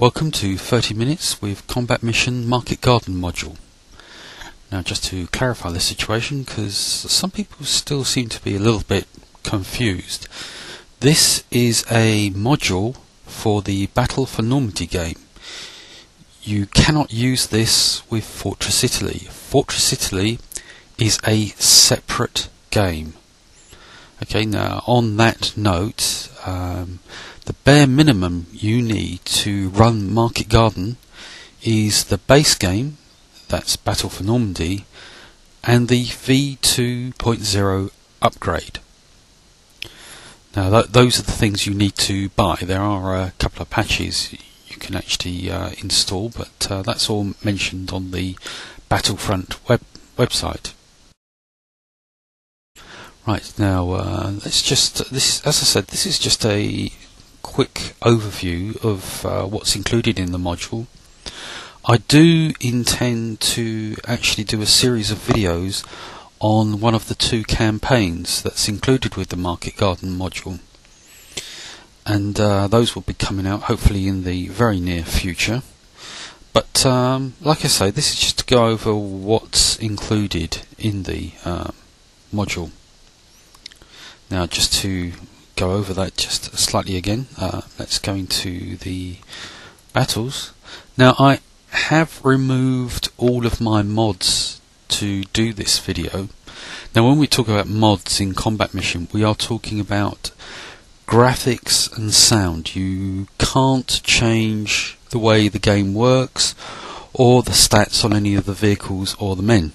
Welcome to 30 Minutes with Combat Mission Market Garden module. Now, just to clarify the situation, because some people still seem to be a little bit confused, this is a module for the Battle for Normandy game. You cannot use this with Fortress Italy. Fortress Italy is a separate game. Okay, now on that note, the bare minimum you need to run Market Garden is the base game, that's Battle for Normandy, and the V2.0 upgrade. Now those are the things you need to buy. There are a couple of patches you can actually install, but that's all mentioned on the Battlefront website. Right, now let's just, as I said, this is just a quick overview of what's included in the module. I do intend to actually do a series of videos on one of the two campaigns that's included with the Market Garden module, and those will be coming out hopefully in the very near future. But like I say, this is just to go over what's included in the module. Now, just to go over that just slightly again, let's go into the battles. Now, I have removed all of my mods to do this video. Now, when we talk about mods in Combat Mission, we are talking about graphics and sound. You can't change the way the game works or the stats on any of the vehicles or the men.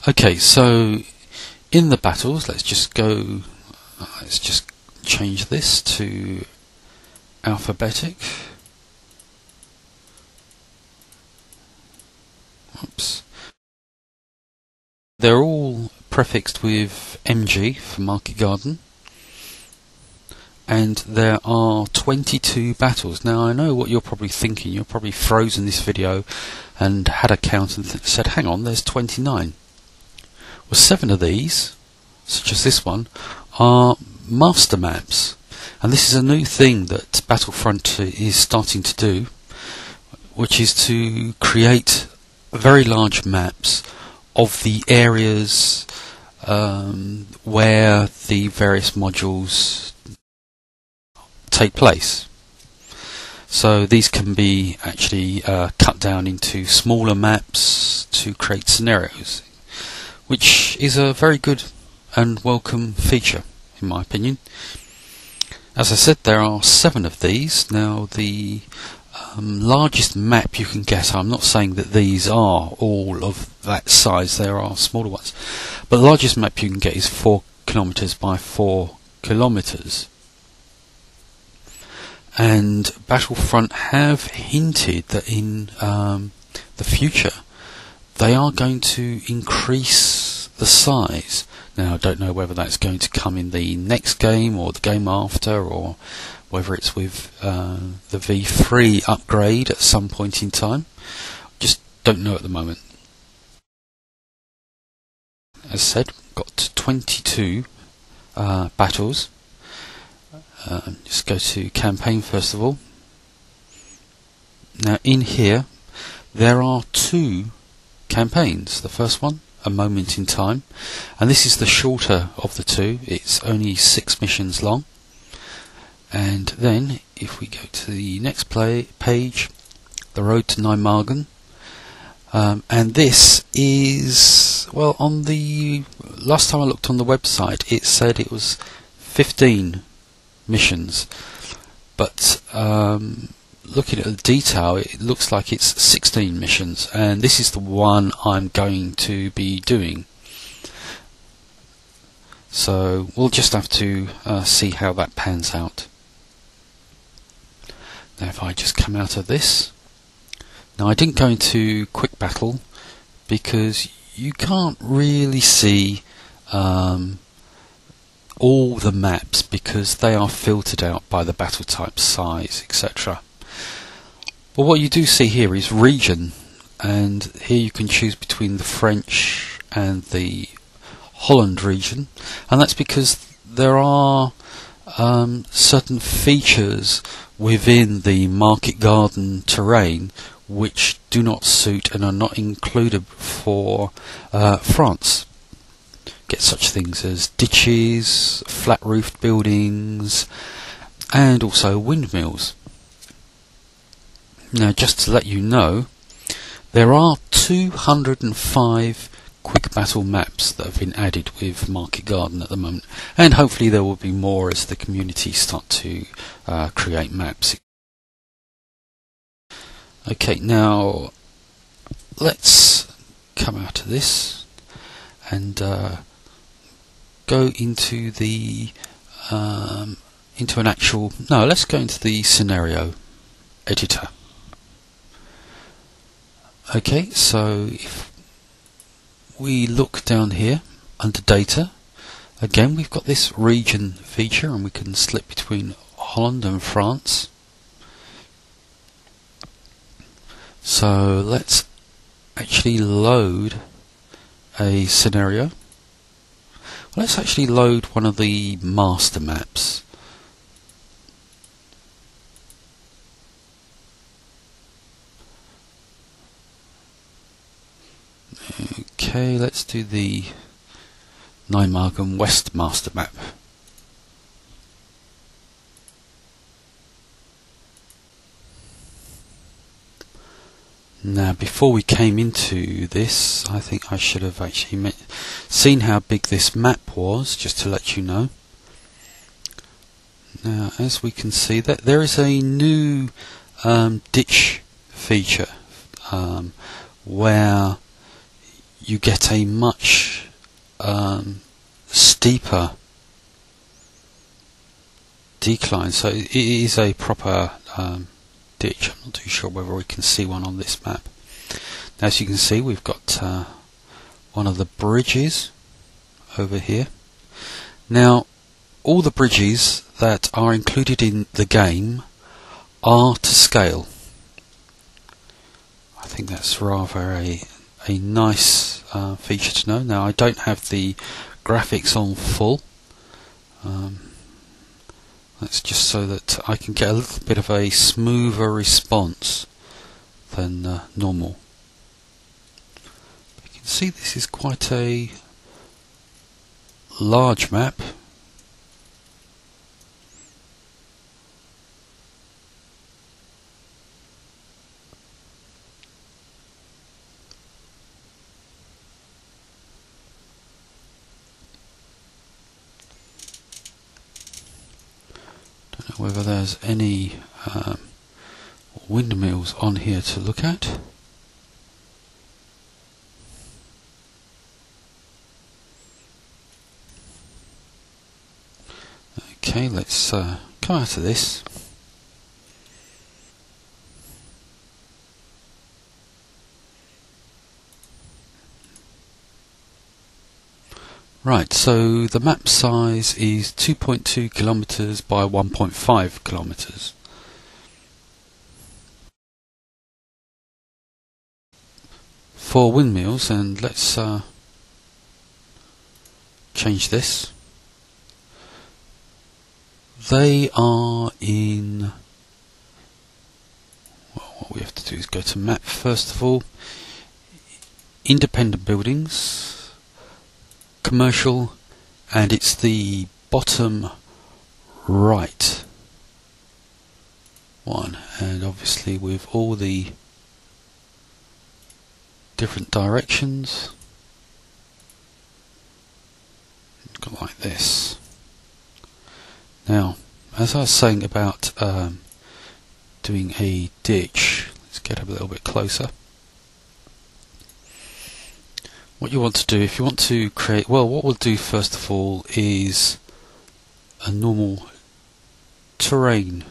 Okay, so in the battles, let's just change this to alphabetic. Oops. They're all prefixed with MG for Market Garden, and there are 22 battles. Now, I know what you're probably thinking. You're probably frozen this video and had a count and said, hang on, there's 29. Well, 7 of these, such as this one, are master maps, and this is a new thing that Battlefront is starting to do, which is to create very large maps of the areas where the various modules take place. So these can be actually cut down into smaller maps to create scenarios, which is a very good and welcome feature, in my opinion. As I said, there are 7 of these. Now, the largest map you can get, I'm not saying that these are all of that size, there are smaller ones, but the largest map you can get is 4 kilometers by 4 kilometers. And Battlefront have hinted that in the future they are going to increase the size. Now, I don't know whether that's going to come in the next game or the game after, or whether it's with the V3 upgrade at some point in time. Just don't know at the moment. As said, got 22 battles. Just go to campaign first of all. Now, in here there are 2 campaigns. The first one, A Moment in Time, and this is the shorter of the 2. It's only 6 missions long. And then if we go to the next page, The Road to Normandy, and this is, well, on the last time I looked on the website it said it was 15 missions, but looking at the detail, it looks like it's 16 missions, and this is the one I'm going to be doing. So we'll just have to see how that pans out. Now, if I just come out of this, now I didn't go into quick battle because you can't really see all the maps because they are filtered out by the battle type, size, etc. But what you do see here is region, and here you can choose between the French and the Holland region, and that's because there are certain features within the market garden terrain which do not suit and are not included for France. Get such things as ditches, flat-roofed buildings, and also windmills. Now, just to let you know, there are 205 quick battle maps that have been added with Market Garden at the moment, and hopefully there will be more as the community start to create maps. Okay, now let's come out of this and go into the let's go into the scenario editor. Okay, so if we look down here under data, again we've got this region feature and we can slip between Holland and France. So let's actually load a scenario. Let's actually load one of the master maps. Okay, let's do the Nijmegen West master map. Now, before we came into this, I think I should have actually seen how big this map was, just to let you know. Now, as we can see, that there is a new ditch feature where you get a much steeper decline. So it is a proper ditch. I'm not too sure whether we can see one on this map. Now, as you can see, we've got one of the bridges over here. Now, all the bridges that are included in the game are to scale. I think that's rather a nice feature to know. Now, I don't have the graphics on full. That's just so that I can get a little bit of a smoother response than normal. You can see this is quite a large map. Don't know whether there's any windmills on here to look at. Okay, let's come out of this. Right, so the map size is 2.2 kilometers by 1.5 kilometers. For windmills, and let's change this. They are in, well, what we have to do is go to map first of all, independent buildings, commercial, and it's the bottom right one, and obviously with all the different directions, go like this. Now, as I was saying about doing a ditch, let's get a little bit closer. What you want to do, if you want to create, well, what we'll do first of all is a normal terrain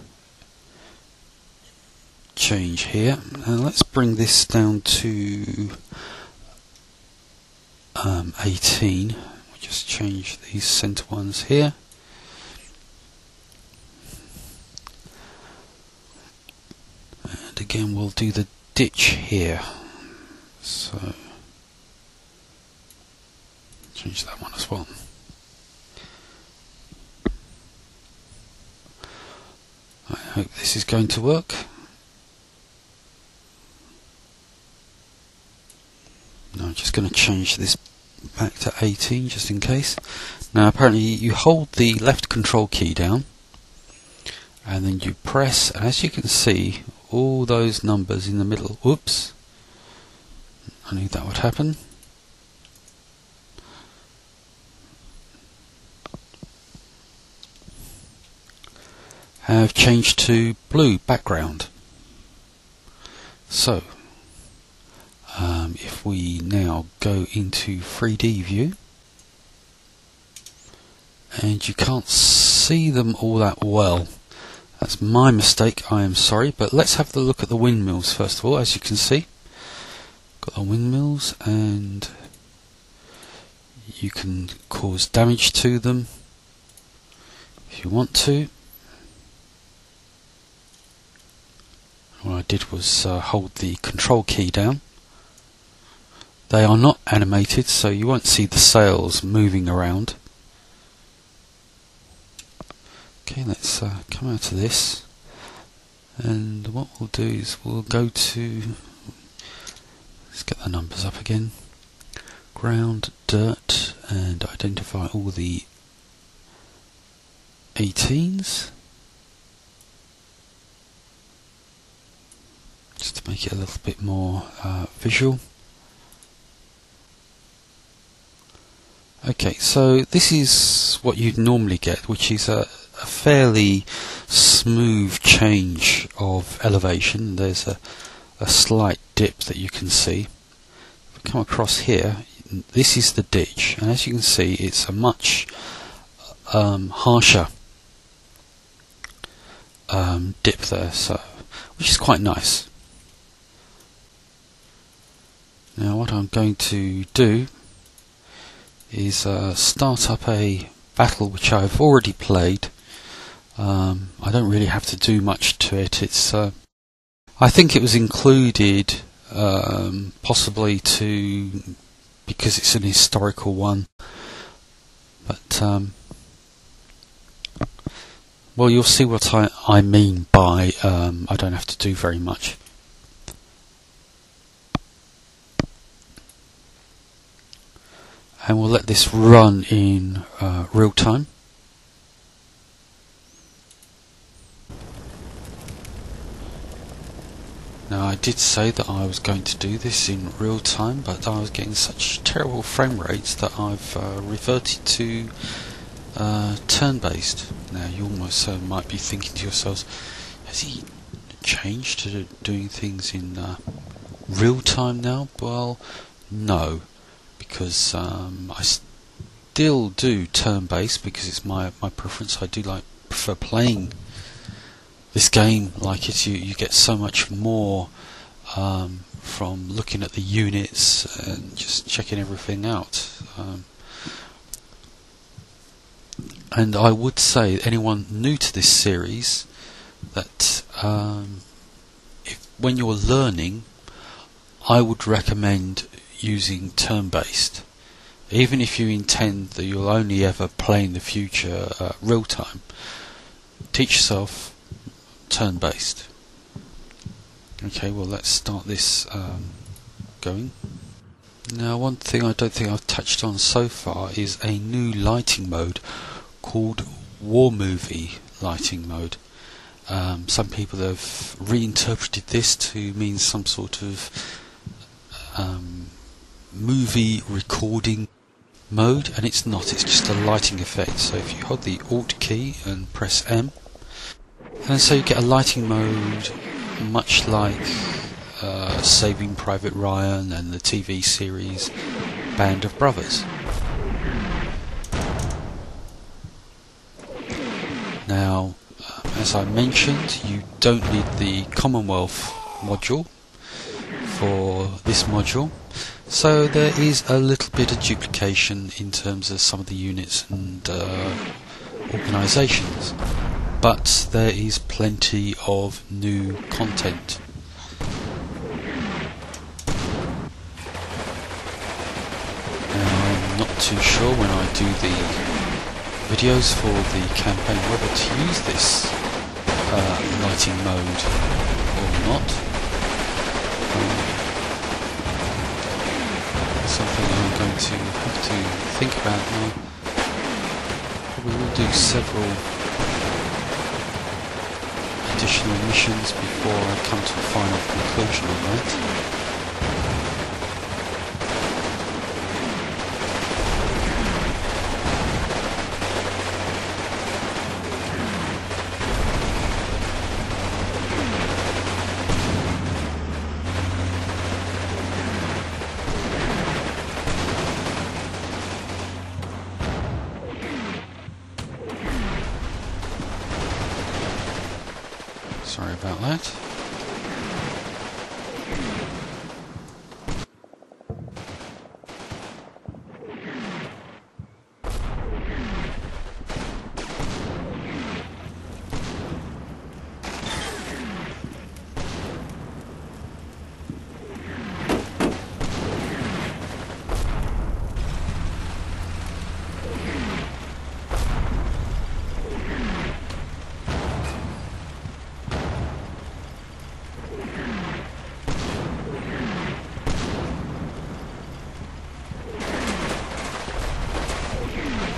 change here, and let's bring this down to 18. We'll just change these center ones here. And again, we'll do the ditch here. So change that one as well. hope this is going to work. Now I'm just going to change this back to 18 just in case. Now apparently you hold the left control key down and then you press, and as you can see, all those numbers in the middle, whoops, I knew that would happen, have changed to blue background. So if we now go into 3D view, and you can't see them all that well, that's my mistake, I am sorry, but let's have a look at the windmills first of all. As you can see, got the windmills, and you can cause damage to them if you want to. What I did was hold the control key down. They are not animated, so you won't see the sails moving around. Okay, let's come out of this, and what we'll do is we'll go to, let's get the numbers up again, ground, dirt, and identify all the 18s, just to make it a little bit more visual. Okay, so this is what you'd normally get, which is a fairly smooth change of elevation. There's a slight dip that you can see. If we come across here, this is the ditch, and as you can see, it's a much harsher dip there, so which is quite nice. Now what I'm going to do is start up a battle which I've already played. I don't really have to do much to it. It's I think it was included possibly because it's an historical one, but well, you'll see what I mean by I don't have to do very much. And we'll let this run in real time. Now I did say that I was going to do this in real time, but I was getting such terrible frame rates that I've reverted to turn-based. Now you almost might be thinking to yourselves, has he changed to doing things in real time now? Well, no. Because I still do turn-based because it's my preference. I do prefer playing this game like it. You get so much more from looking at the units and just checking everything out. And I would say anyone new to this series that when you're learning, I would recommend using turn-based, even if you intend that you'll only ever play in the future real time. Teach yourself turn-based. Okay, well let's start this going. Now one thing I don't think I've touched on so far is a new lighting mode called War Movie lighting mode. Some people have reinterpreted this to mean some sort of movie recording mode, and it's not, it's just a lighting effect. So if you hold the Alt key and press M, and so you get a lighting mode much like Saving Private Ryan and the TV series Band of Brothers. Now as I mentioned, you don't need the Commonwealth module for this module, so there is a little bit of duplication in terms of some of the units and organisations, but there is plenty of new content. Now, I'm not too sure when I do the videos for the campaign whether to use this lighting mode or not. Something I'm going to have to think about now. Probably will do several additional missions before I come to a final conclusion on that. Sorry about that.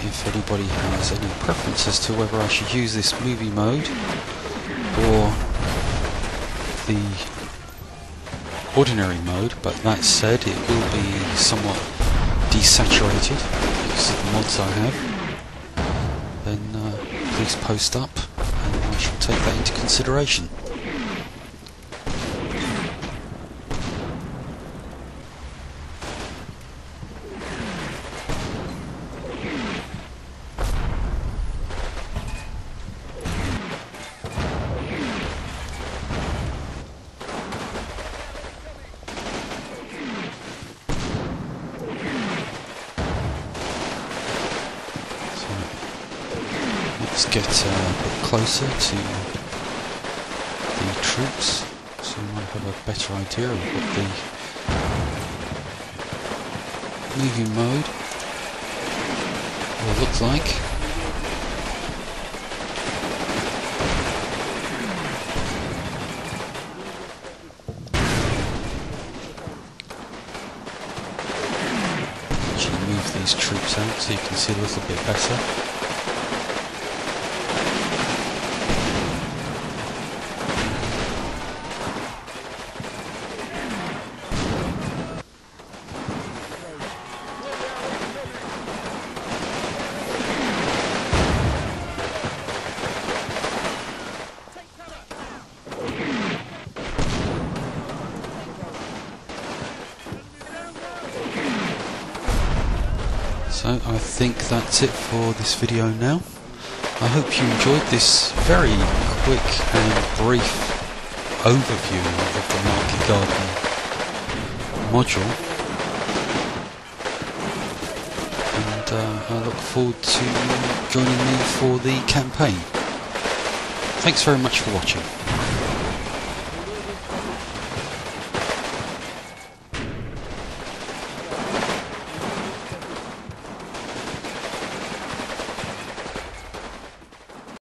If anybody has any preference as to whether I should use this movie mode or the ordinary mode, but that said, it will be somewhat desaturated because of the mods I have, then please post up and I shall take that into consideration. Let's get a bit closer to the troops so we might have a better idea of what the moving mode will look like. Actually move these troops out so you can see a little bit better. So I think that's it for this video now. I hope you enjoyed this very quick and brief overview of the Market Garden module, and I look forward to joining me for the campaign. Thanks very much for watching.